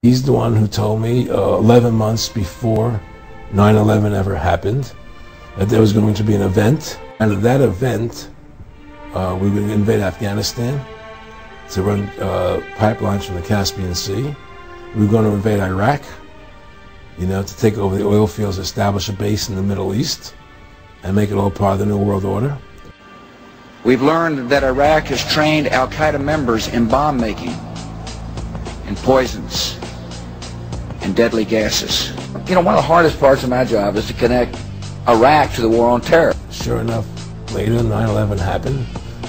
He's the one who told me 11 months before 9/11 ever happened that there was going to be an event, and at that event we would invade Afghanistan to run pipelines from the Caspian Sea. We were going to invade Iraq, to take over the oil fields, establish a base in the Middle East, and make it all part of the New World Order. We've learned that Iraq has trained Al-Qaeda members in bomb making, in poisons, and deadly gases. One of the hardest parts of my job is to connect Iraq to the war on terror. Sure enough, later 9/11 happened,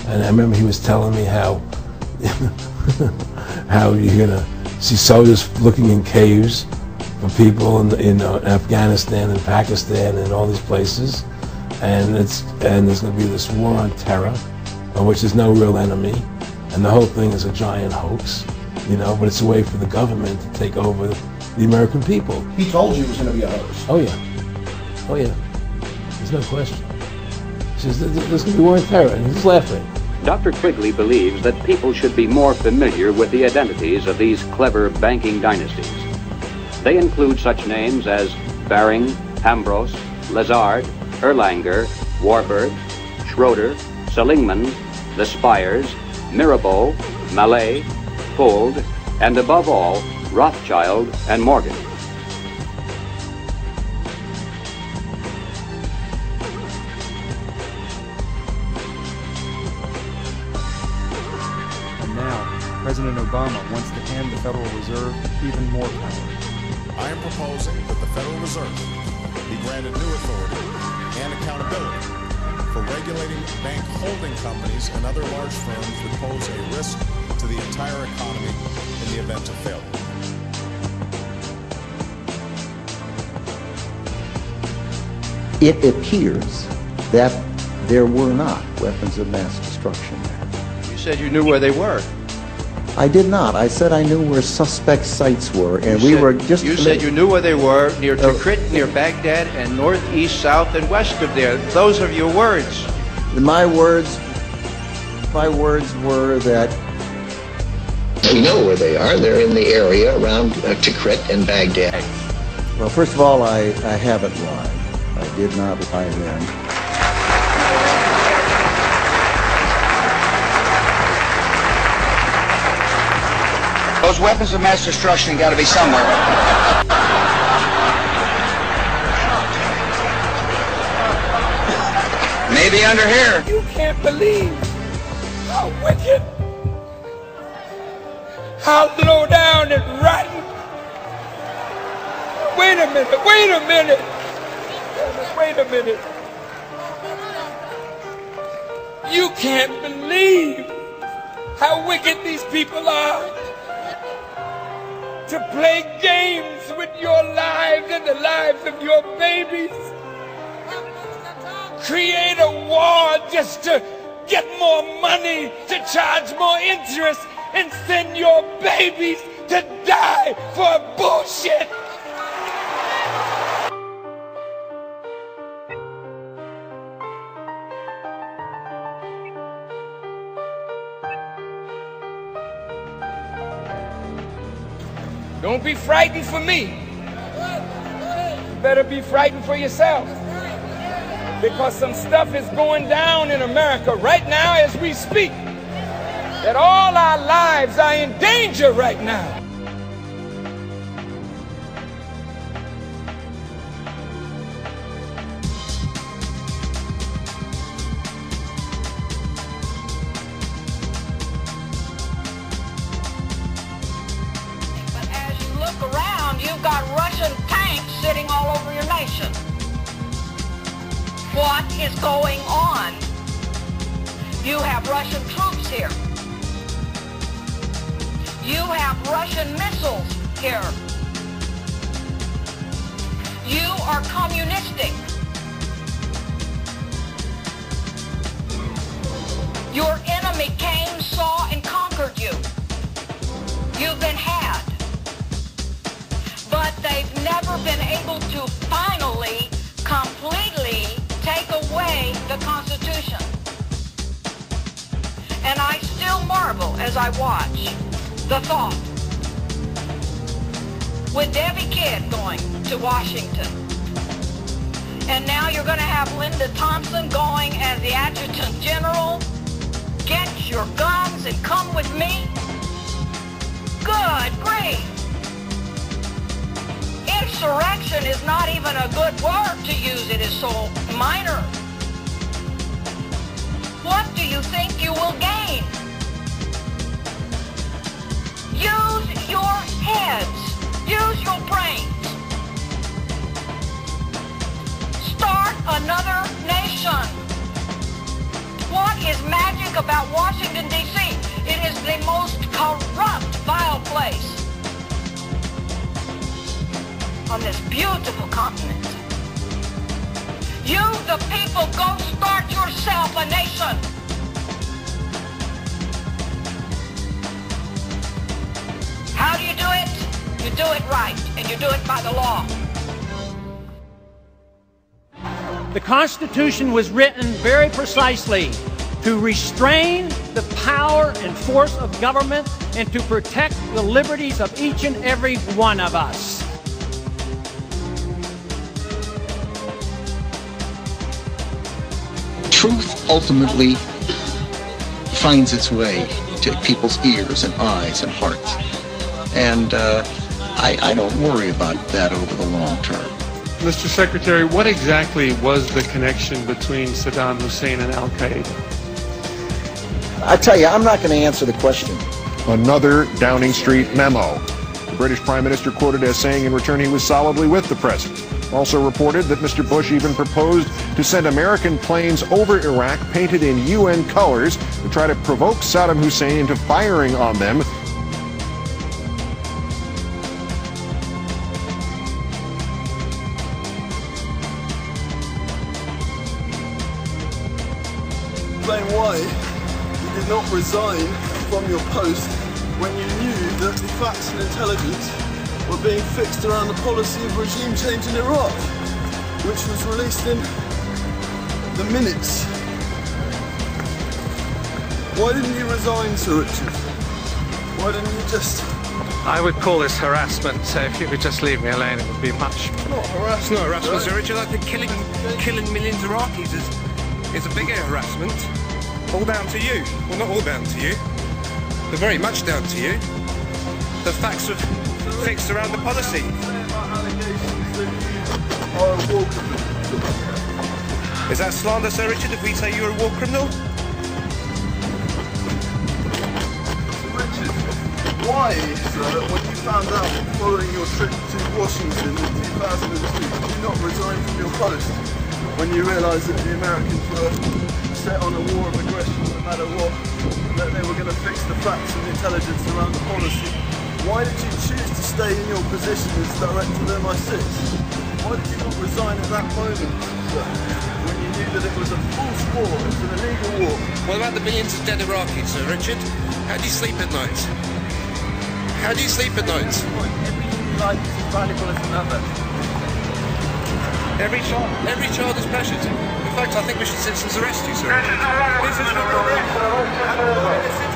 and I remember he was telling me how how you're gonna see soldiers looking in caves for people in Afghanistan and Pakistan and all these places, and there's going to be this war on terror, which is no real enemy, and the whole thing is a giant hoax, but it's a way for the government to take over the American people. He told you it was going to be a hoax. Oh yeah, oh yeah, there's no question. He says there's going to be war on terror, and he's laughing. Dr. Quigley believes that people should be more familiar with the identities of these clever banking dynasties. They include such names as Baring, Ambrose, Lazard, Erlanger, Warburg, Schroeder, Seligman, the Spires, Mirabeau, Mallet, Fuld, and above all, Rothschild and Morgan. And now, President Obama wants to hand the Federal Reserve even more power. I am proposing that the Federal Reserve be granted new authority and accountability for regulating bank holding companies and other large firms that pose a risk to the entire economy in the event of failure. It appears that there were not weapons of mass destruction there. You said you knew where they were. I did not. I said I knew where suspect sites were, and we were just... You said you knew where they were, near Tikrit, near Baghdad, and north, east, south, and west of there. Those are your words. My words were that... We know where they are. They're in the area around Tikrit and Baghdad. Well, first of all, I haven't lied. I did not lie then. Those weapons of mass destruction got to be somewhere. Maybe under here. You can't believe how wicked, how low down and rotten. Wait a minute, wait a minute. Wait a minute. You can't believe how wicked these people are. To play games with your lives and the lives of your babies. Create a war just to get more money, to charge more interest, and send your babies to die for bullshit. Don't be frightened for me. You better be frightened for yourself. Because some stuff is going down in America right now as we speak. That all our lives are in danger right now. Around, you've got Russian tanks sitting all over your nation. What is going on? You have Russian troops here. You have Russian missiles here. You are communistic. Your enemy came, saw, and conquered you. You've been had. But they've never been able to finally, completely take away the Constitution. And I still marvel as I watch the thought with Debbie Kidd going to Washington. And now you're going to have Linda Thompson going as the Adjutant General. Get your guns and come with me. Good, great. Insurrection is not even a good word to use. It is so minor. What do you think you will gain? Use your heads. Use your brains. Start another nation. What is magic about Washington, D.C.? It is the most corrupt, vile place on this beautiful continent. You, the people, go start yourself a nation. How do you do it? You do it right, and you do it by the law. The Constitution was written very precisely to restrain the power and force of government and to protect the liberties of each and every one of us. Truth ultimately finds its way to people's ears and eyes and hearts. And I don't worry about that over the long term. Mr. Secretary, what exactly was the connection between Saddam Hussein and Al-Qaeda? I tell you, I'm not going to answer the question. Another Downing Street memo. The British Prime Minister quoted as saying in return he was solidly with the President. Also reported that Mr. Bush even proposed to send American planes over Iraq painted in UN colors to try to provoke Saddam Hussein into firing on them. Explain why you did not resign from your post when you knew that the facts and intelligence were being fixed around the policy of regime change in Iraq, which was released in the minutes. Why didn't you resign, Sir Richard? Why didn't you just... I would call this harassment, so if you could just leave me alone, it would be much... Not harassment. It's not harassment, Sir Richard. I think killing millions of Iraqis is a bigger harassment. All down to you. Well, not all down to you, but very much down to you. The facts are fixed around the policy. Is that slander, Sir Richard, if we say you're a war criminal? Richard, why, sir, when you found out following your trip to Washington in 2002, did you not resign from your post when you realised that the Americans were set on a war of aggression no matter what, that they were going to fix the facts and intelligence around the policy? Why did you choose to stay in your position as Director of MI6? Why did you not resign at that moment, sir, when you knew that it was a false war, it was an illegal war? What about the millions of dead Iraqis, Sir Richard? How do you sleep at night? How do you sleep at night? Every life is as valuable as another. Every child is precious. In fact, I think we should citizens arrest you, Sir Richard. This is